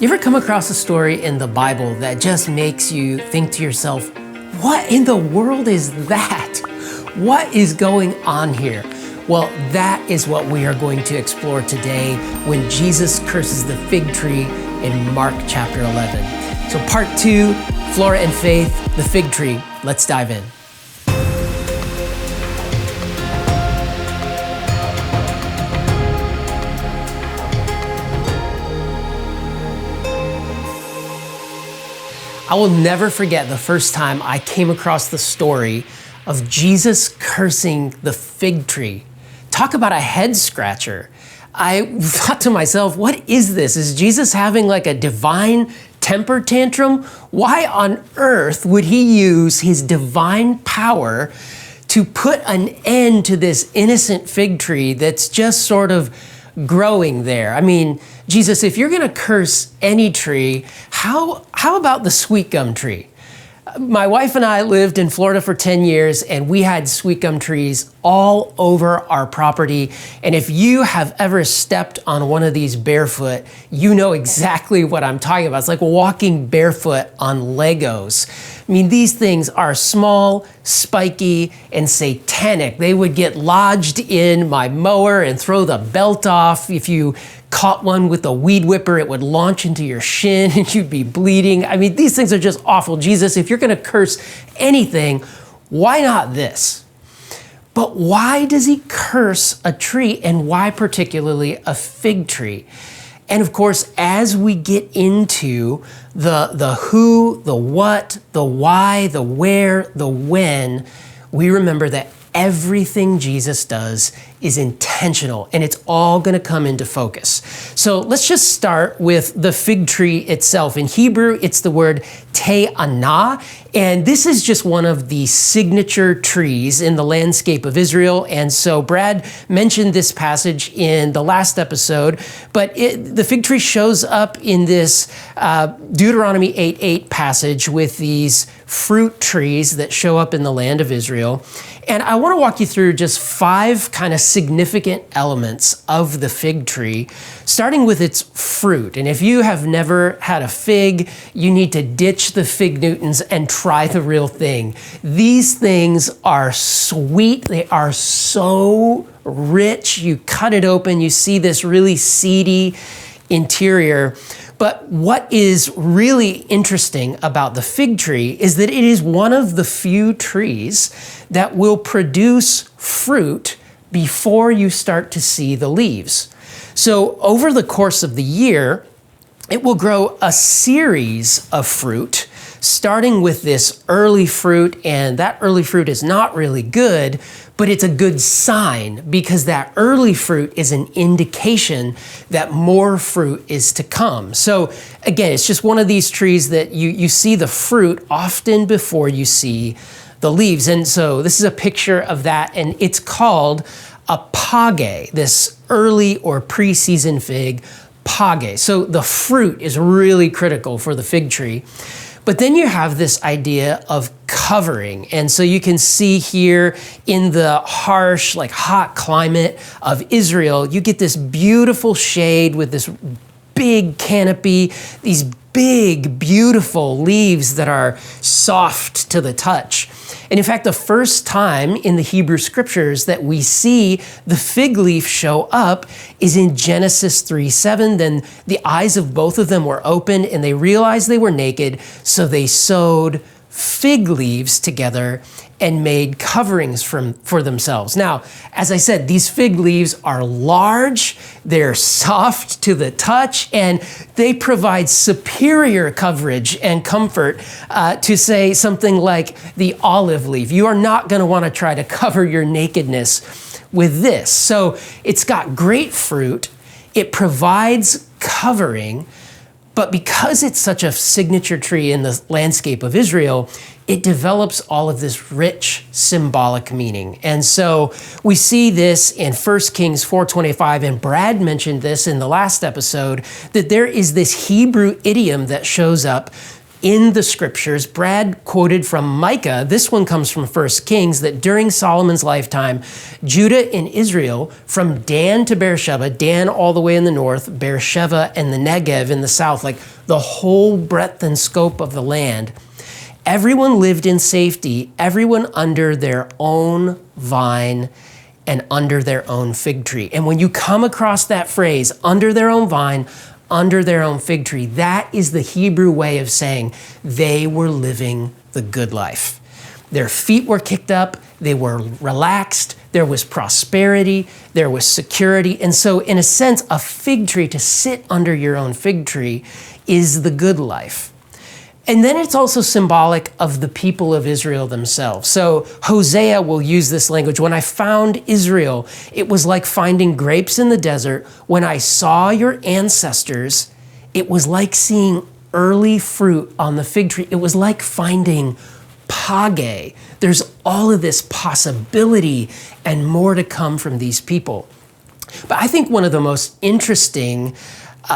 You ever come across a story in the Bible that just makes you think to yourself, what in the world is that? What is going on here? Well, that is what we are going to explore today when Jesus curses the fig tree in Mark chapter 11. So part 2, Flora and Faith, the fig tree. Let's dive in. I will never forget the first time I came across the story of Jesus cursing the fig tree. Talk about a head scratcher. I thought to myself, what is this? Is Jesus having like a divine temper tantrum? Why on earth would he use his divine power to put an end to this innocent fig tree that's just sort of growing there? I mean, Jesus, if you're gonna curse any tree, how about the sweet gum tree? My wife and I lived in Florida for 10 years and we had sweet gum trees all over our property. And if you have ever stepped on one of these barefoot, you know exactly what I'm talking about. It's like walking barefoot on Legos. I mean, these things are small, spiky, and satanic. They would get lodged in my mower and throw the belt off. If you caught one with a weed whipper, it would launch into your shin and you'd be bleeding. I mean, these things are just awful. Jesus, if you're gonna curse anything, why not this? But why does he curse a tree, and why particularly a fig tree? And of course, as we get into the who, the what, the why, the where, the when, we remember that everything Jesus does is intentional and it's all gonna come into focus. So let's just start with the fig tree itself. In Hebrew, it's the word te'anah, and this is just one of the signature trees in the landscape of Israel. And so Brad mentioned this passage in the last episode, but the fig tree shows up in this Deuteronomy 8:8 passage with these fruit trees that show up in the land of Israel. And I want to walk you through just 5 kind of significant elements of the fig tree, starting with its fruit. And if you have never had a fig, you need to ditch the fig Newtons and try the real thing. These things are sweet. They are so rich. You cut it open, you see this really seedy interior. But what is really interesting about the fig tree is that it is one of the few trees that will produce fruit before you start to see the leaves. So over the course of the year, it will grow a series of fruit, starting with this early fruit, and that early fruit is not really good, but it's a good sign because that early fruit is an indication that more fruit is to come. So again, it's just one of these trees that you see the fruit often before you see the leaves. And so this is a picture of that, and it's called a phage, this early or pre-season fig, phage. So the fruit is really critical for the fig tree. But then you have this idea of covering. And so you can see here in the harsh, like hot climate of Israel, you get this beautiful shade with this big canopy, these big, beautiful leaves that are soft to the touch. And in fact, the first time in the Hebrew scriptures that we see the fig leaf show up is in Genesis 3:7. Then the eyes of both of them were opened and they realized they were naked, so they sewed fig leaves together and made coverings for themselves. Now, as I said, these fig leaves are large, they're soft to the touch, and they provide superior coverage and comfort to say something like the olive leaf. You are not gonna wanna try to cover your nakedness with this. So it's got great fruit, it provides covering, but because it's such a signature tree in the landscape of Israel, it develops all of this rich symbolic meaning. And so we see this in 1 Kings 4:25, and Brad mentioned this in the last episode, that there is this Hebrew idiom that shows up in the scriptures. Brad quoted from Micah, this one comes from 1 Kings, that during Solomon's lifetime, Judah and Israel, from Dan to Beersheba, Dan all the way in the north, Beersheba and the Negev in the south, like the whole breadth and scope of the land, everyone lived in safety, everyone under their own vine and under their own fig tree. And when you come across that phrase, under their own vine, under their own fig tree, that is the Hebrew way of saying they were living the good life. Their feet were kicked up, they were relaxed, there was prosperity, there was security. And so in a sense, a fig tree, to sit under your own fig tree, is the good life. And then it's also symbolic of the people of Israel themselves. So Hosea will use this language. When I found Israel, it was like finding grapes in the desert. When I saw your ancestors, it was like seeing early fruit on the fig tree. It was like finding phage. There's all of this possibility and more to come from these people. But I think one of the most interesting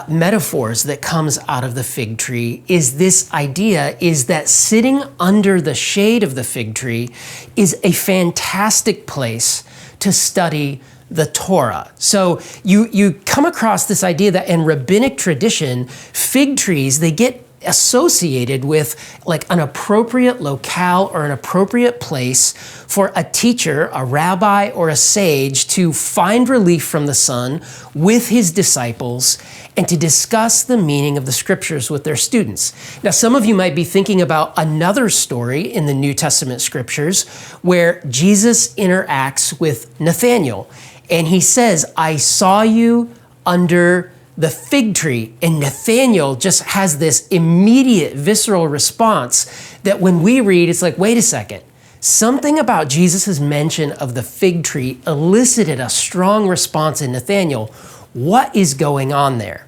metaphors that comes out of the fig tree is this idea is that sitting under the shade of the fig tree is a fantastic place to study the Torah. So you come across this idea that in rabbinic tradition, fig trees, they get associated with like an appropriate locale or an appropriate place for a teacher, a rabbi, or a sage to find relief from the sun with his disciples and to discuss the meaning of the scriptures with their students. Now, some of you might be thinking about another story in the New Testament scriptures where Jesus interacts with Nathanael, and he says, I saw you under the fig tree. And Nathanael just has this immediate visceral response that when we read, it's like, wait a second. Something about Jesus' mention of the fig tree elicited a strong response in Nathanael. What is going on there?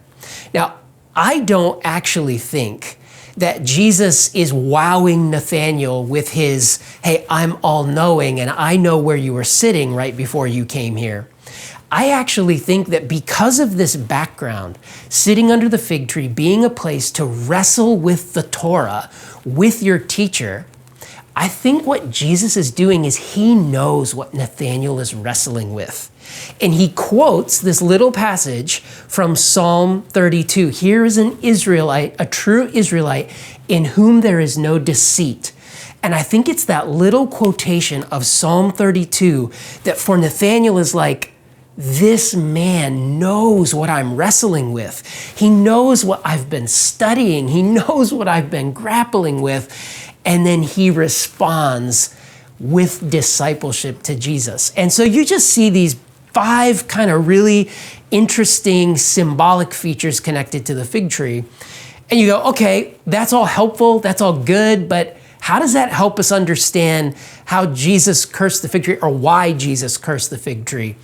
Now, I don't actually think that Jesus is wowing Nathanael with his, hey, I'm all-knowing and I know where you were sitting right before you came here. I actually think that because of this background, sitting under the fig tree being a place to wrestle with the Torah, with your teacher, I think what Jesus is doing is he knows what Nathanael is wrestling with. And he quotes this little passage from Psalm 32. Here is an Israelite, a true Israelite, in whom there is no deceit. And I think it's that little quotation of Psalm 32 that for Nathanael is like, this man knows what I'm wrestling with. He knows what I've been studying. He knows what I've been grappling with. And then he responds with discipleship to Jesus. And so you just see these 5 kind of really interesting symbolic features connected to the fig tree. And you go, okay, that's all helpful. That's all good. But how does that help us understand how Jesus cursed the fig tree or why Jesus cursed the fig tree?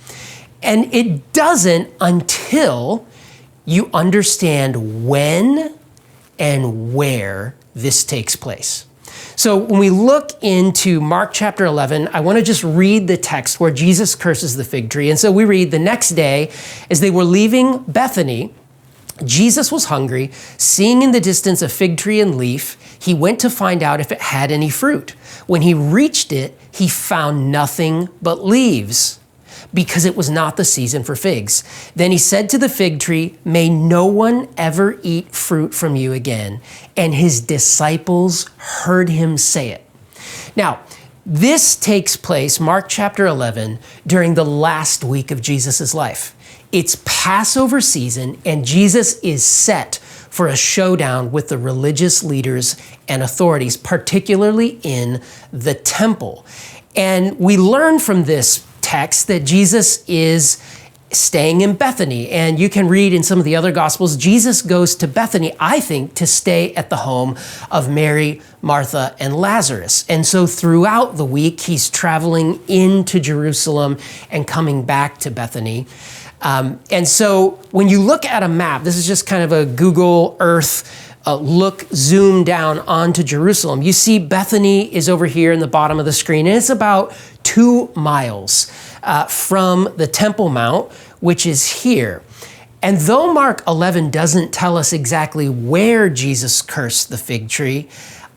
And it doesn't until you understand when and where this takes place. So when we look into Mark chapter 11, I want to just read the text where Jesus curses the fig tree. And so we read, the next day, as they were leaving Bethany, Jesus was hungry. Seeing in the distance a fig tree and leaf, he went to find out if it had any fruit. When he reached it, he found nothing but leaves, because it was not the season for figs. Then he said to the fig tree, may no one ever eat fruit from you again. And his disciples heard him say it. Now, this takes place, Mark chapter 11, during the last week of Jesus' life. It's Passover season, and Jesus is set for a showdown with the religious leaders and authorities, particularly in the temple. And we learn from this text that Jesus is staying in Bethany. And you can read in some of the other Gospels, Jesus goes to Bethany, I think, to stay at the home of Mary, Martha, and Lazarus. And so throughout the week, he's traveling into Jerusalem and coming back to Bethany. And so when you look at a map, this is just kind of a Google Earth look, zoom down onto Jerusalem. You see Bethany is over here in the bottom of the screen, and it's about 2 miles from the Temple Mount, which is here. And though Mark 11 doesn't tell us exactly where Jesus cursed the fig tree,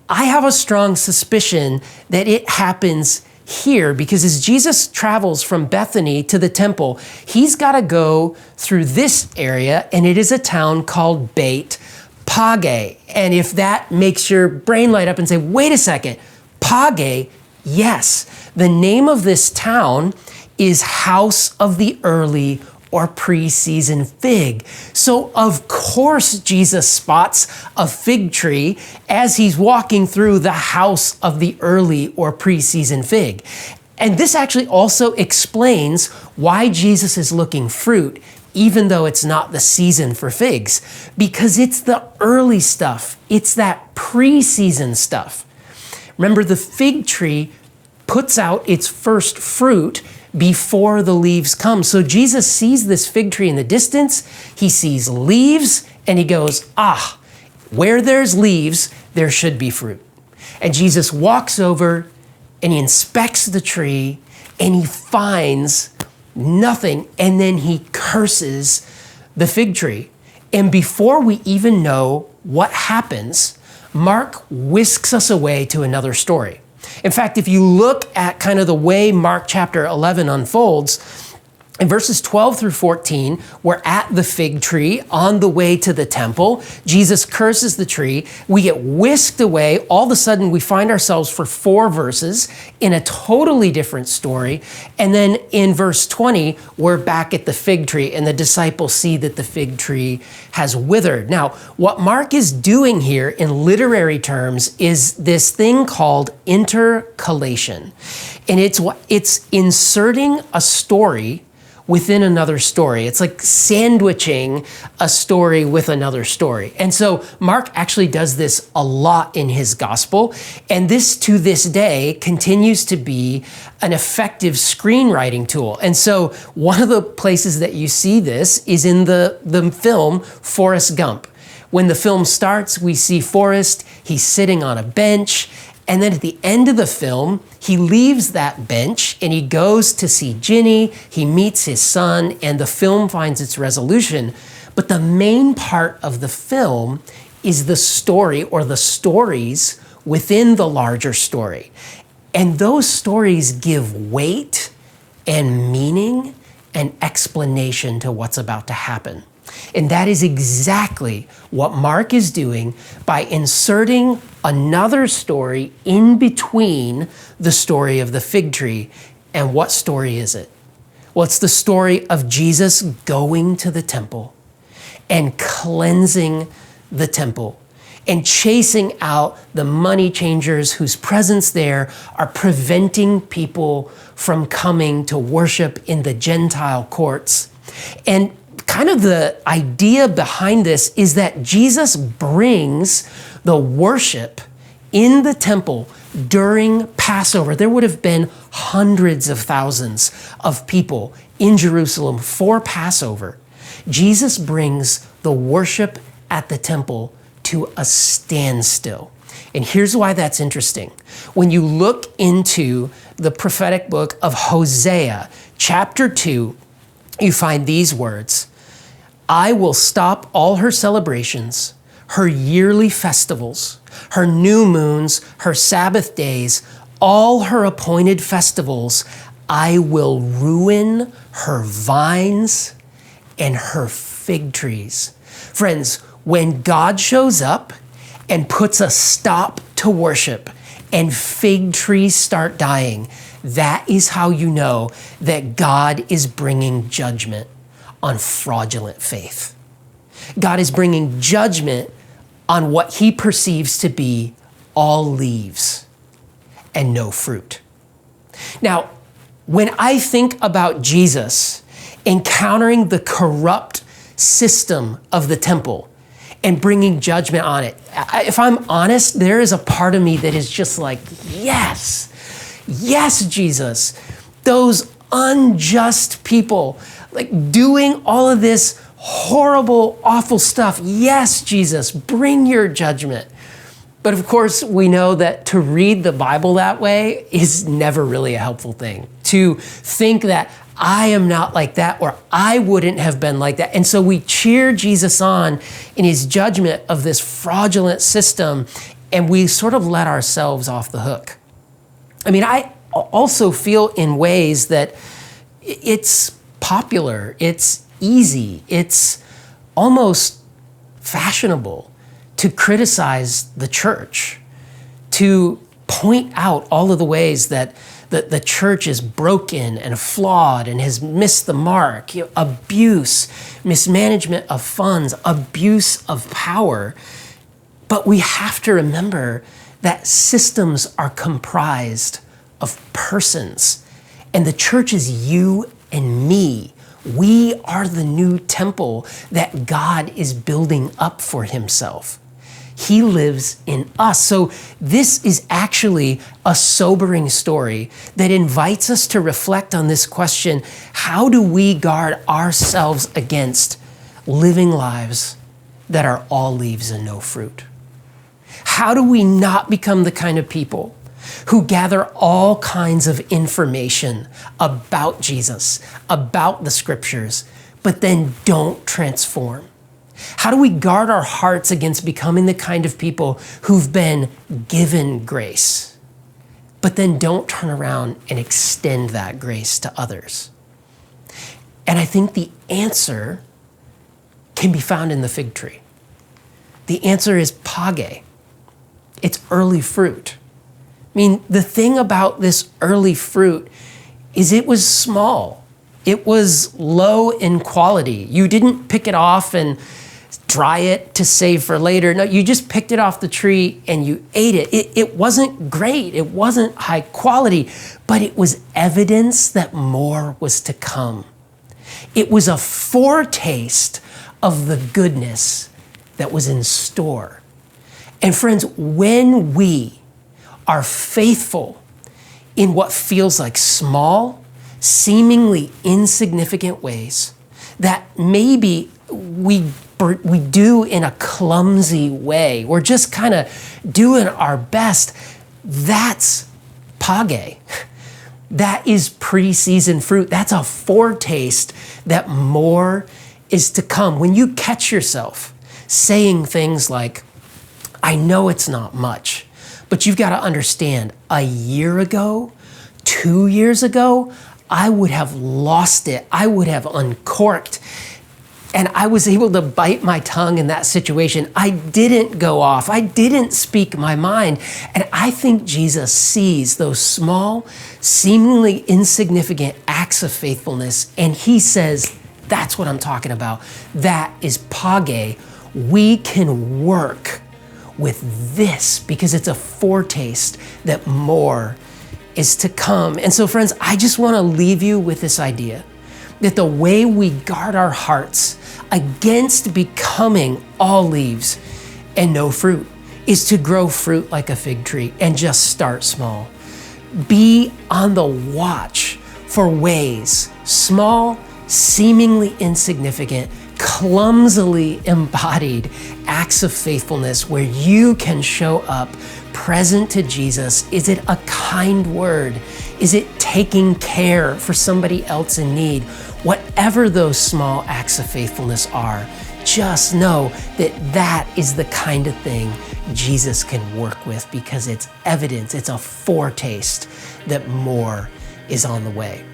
I have a strong suspicion that it happens here, because as Jesus travels from Bethany to the temple, he's got to go through this area, and it is a town called Beit Phage. And if that makes your brain light up and say, wait a second, Phage, yes. The name of this town is House of the Early or Pre-Season Fig. So of course Jesus spots a fig tree as he's walking through the house of the early or pre-season fig. And this actually also explains why Jesus is looking fruit, even though it's not the season for figs, because it's the early stuff. It's that pre-season stuff. Remember, the fig tree puts out its first fruit before the leaves come. So Jesus sees this fig tree in the distance, he sees leaves, and he goes, where there's leaves, there should be fruit. And Jesus walks over and he inspects the tree and he finds nothing, and then he curses the fig tree. And before we even know what happens, Mark whisks us away to another story. In fact, if you look at kind of the way Mark chapter 11 unfolds, in verses 12 through 14, we're at the fig tree on the way to the temple. Jesus curses the tree. We get whisked away. All of a sudden, we find ourselves for 4 verses in a totally different story. And then in verse 20, we're back at the fig tree, and the disciples see that the fig tree has withered. Now, what Mark is doing here in literary terms is this thing called intercalation. And it's inserting a story within another story. It's like sandwiching a story with another story. And so Mark actually does this a lot in his gospel. And this, to this day, continues to be an effective screenwriting tool. And so one of the places that you see this is in the film Forrest Gump. When the film starts, we see Forrest, he's sitting on a bench. And then at the end of the film, he leaves that bench and he goes to see Ginny, he meets his son, and the film finds its resolution. But the main part of the film is the story, or the stories within the larger story. And those stories give weight and meaning and explanation to what's about to happen. And that is exactly what Mark is doing by inserting another story in between the story of the fig tree. And what story is it? Well, it's the story of Jesus going to the temple and cleansing the temple and chasing out the money changers whose presence there are preventing people from coming to worship in the Gentile courts. And kind of the idea behind this is that Jesus brings the worship in the temple during Passover. There would have been hundreds of thousands of people in Jerusalem for Passover. Jesus brings the worship at the temple to a standstill. And here's why that's interesting. When you look into the prophetic book of Hosea, chapter 2, you find these words: I will stop all her celebrations, her yearly festivals, her new moons, her Sabbath days, all her appointed festivals. I will ruin her vines and her fig trees. Friends, when God shows up and puts a stop to worship and fig trees start dying, that is how you know that God is bringing judgment on fraudulent faith. God is bringing judgment on what he perceives to be all leaves and no fruit. Now, when I think about Jesus encountering the corrupt system of the temple and bringing judgment on it, if I'm honest, there is a part of me that is just like, yes, Jesus, those unjust people, like doing all of this horrible, awful stuff. Yes, Jesus, bring your judgment. But of course, we know that to read the Bible that way is never really a helpful thing. To think that I am not like that, or I wouldn't have been like that. And so we cheer Jesus on in his judgment of this fraudulent system, and we sort of let ourselves off the hook. I mean, I also feel in ways that it's popular, it's easy, it's almost fashionable to criticize the church, to point out all of the ways that the church is broken and flawed and has missed the mark, abuse, mismanagement of funds, abuse of power. But we have to remember that systems are comprised of persons, and the church is you and me. We are the new temple that God is building up for himself. He lives in us. So this is actually a sobering story that invites us to reflect on this question: how do we guard ourselves against living lives that are all leaves and no fruit? How do we not become the kind of people who gather all kinds of information about Jesus, about the scriptures, but then don't transform? How do we guard our hearts against becoming the kind of people who've been given grace, but then don't turn around and extend that grace to others? And I think the answer can be found in the fig tree. The answer is phage. It's early fruit. I mean, the thing about this early fruit is it was small. It was low in quality. You didn't pick it off and dry it to save for later. No, you just picked it off the tree and you ate it. It wasn't great. It wasn't high quality, but it was evidence that more was to come. It was a foretaste of the goodness that was in store. And friends, when we are faithful in what feels like small, seemingly insignificant ways that maybe we do in a clumsy way, we're just kind of doing our best, that's phage. That is pre-season fruit. That's a foretaste that more is to come. When you catch yourself saying things like, I know it's not much, but you've got to understand, a year ago, 2 years ago, I would have lost it. I would have uncorked. And I was able to bite my tongue in that situation. I didn't go off. I didn't speak my mind. And I think Jesus sees those small, seemingly insignificant acts of faithfulness. And he says, that's what I'm talking about. That is phage. We can work with this because it's a foretaste that more is to come. And so, friends, I just want to leave you with this idea that the way we guard our hearts against becoming all leaves and no fruit is to grow fruit like a fig tree and just start small. Be on the watch for ways, small, seemingly insignificant, clumsily embodied acts of faithfulness where you can show up present to Jesus. Is it a kind word? Is it taking care for somebody else in need? Whatever those small acts of faithfulness are, just know that that is the kind of thing Jesus can work with because it's evidence, it's a foretaste that more is on the way.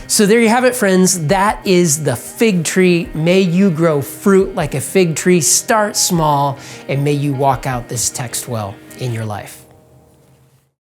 So there you have it, friends. That is the fig tree. May you grow fruit like a fig tree. Start small, and may you walk out this text well in your life.